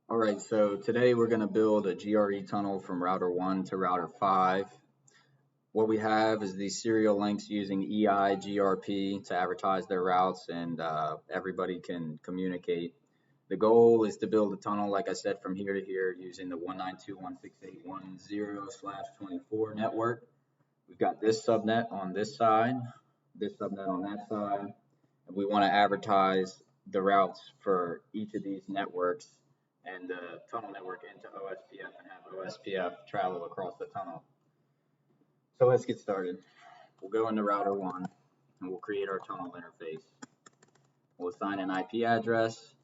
All right, so today we're going to build a GRE tunnel from router 1 to router 5. What we have is these serial links using EIGRP to advertise their routes, and everybody can communicate. The goal is to build a tunnel, like I said, from here to here using the 192.168.10/24 network. We've got this subnet on this side, this subnet on that side, and we want to advertise the routes for each of these networks and the tunnel network into OSPF and have OSPF travel across the tunnel. So let's get started. We'll go into router 1 and we'll create our tunnel interface. We'll assign an IP address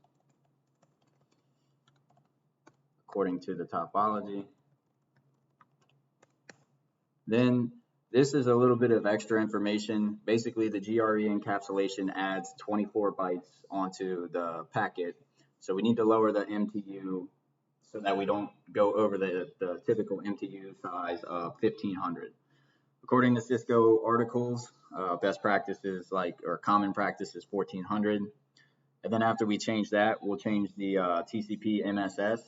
according to the topology. Then this is a little bit of extra information. Basically, the GRE encapsulation adds 24 bytes onto the packet. So we need to lower the MTU so that we don't go over the typical MTU size of 1500. According to Cisco articles, best practices or common practice is 1400. And then after we change that, we'll change the TCP MSS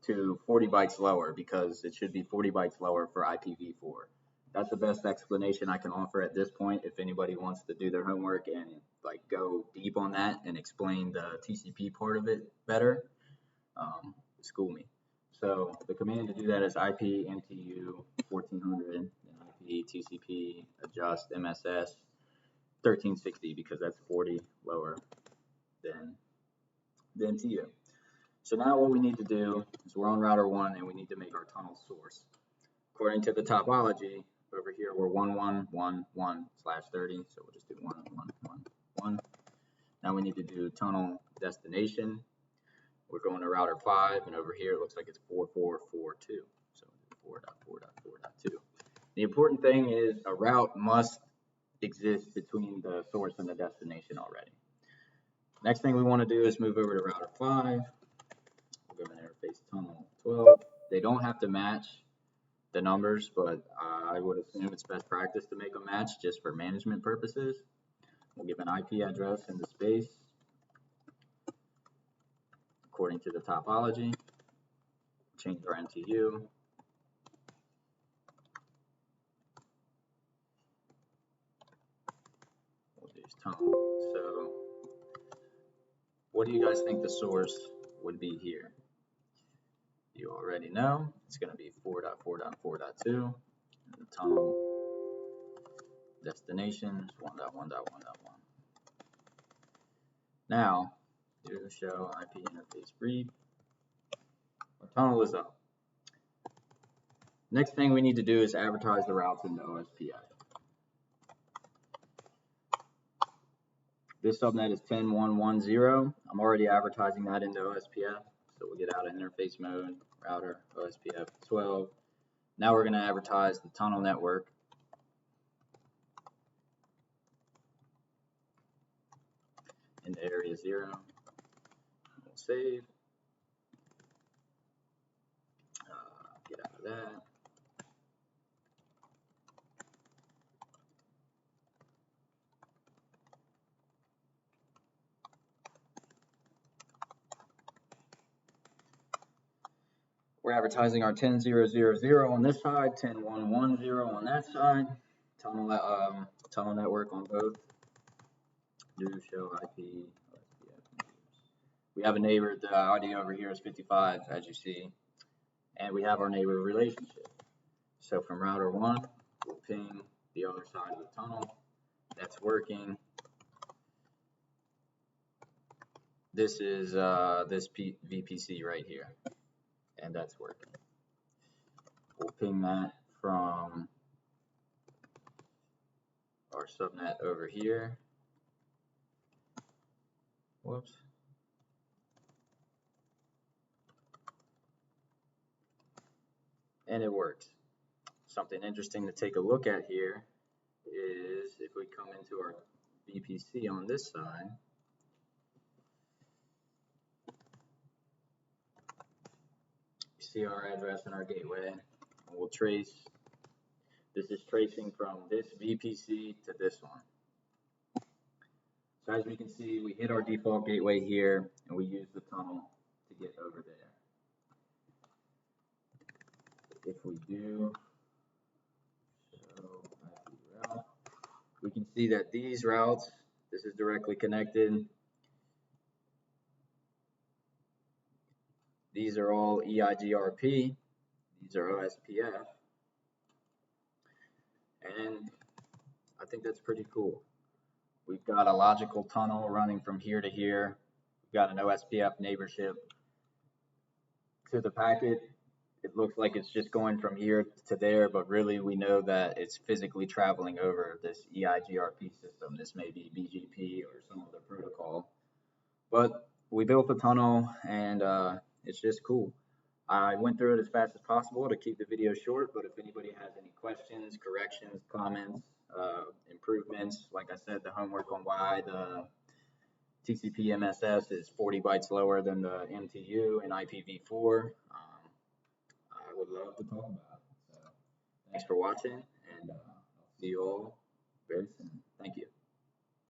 to 40 bytes lower because it should be 40 bytes lower for IPv4. That's the best explanation I can offer at this point. If anybody wants to do their homework and go deep on that and explain the TCP part of it better, school me. So the command to do that is IP MTU 1400 and IP TCP adjust MSS 1360 because that's 40 lower than the MTU. So now what we need to do is we're on router 1 and we need to make our tunnel source. According to the topology, over here we're 1111/30, so we'll just do 1111. Now we need to do tunnel destination. We're going to router 5, and over here it looks like it's 4442. So 4.4.4.2. The important thing is a route must exist between the source and the destination already. Next thing we want to do is move over to router 5. We'll go to interface tunnel 12. They don't have to match the numbers, but I would assume it's best practice to make a match just for management purposes. We'll give an IP address in the space according to the topology. Change our MTU. We'll use tunnel. So what do you guys think the source would be here? You already know it's going to be 4.4.4.2, and the tunnel destination is 1.1.1.1. Now, do the show IP interface brief. Our tunnel is up. Next thing we need to do is advertise the routes into OSPF. This subnet is 10.1.1.0. I'm already advertising that into OSPF. So we'll get out of interface mode, router, OSPF 12. Now we're going to advertise the tunnel network. Into area 0. We'll save. Get out of that. We're advertising our 10.0.0.0 on this side, 10.1.1.0 on that side. Tunnel network on both. Do show IP. We have a neighbor. The audio over here is 55, as you see, and we have our neighbor relationship. So from router 1, we'll ping the other side of the tunnel. That's working. This is this VPC right here. And that's working. We'll ping that from our subnet over here. Whoops. And it works. Something interesting to take a look at here is if we come into our VPC on this side, see our address and our gateway, and we'll trace. This is tracing from this VPC to this one. So as we can see, we hit our default gateway here, and we use the tunnel to get over there. if we do show IP route, we can see that these routes, this is directly connected. These are all EIGRP, these are OSPF, and I think that's pretty cool. We've got a logical tunnel running from here to here. We've got an OSPF neighborship to the packet. It looks like it's just going from here to there, but really we know that it's physically traveling over this EIGRP system. This may be BGP or some other protocol. But we built the tunnel, and it's just cool. I went through it as fast as possible to keep the video short, but if anybody has any questions, corrections, comments, improvements, like I said, the homework on why the TCP MSS is 40 bytes lower than the MTU and IPv4, I would love to talk about it. So thanks for watching, and I'll see you all very soon. Thank you.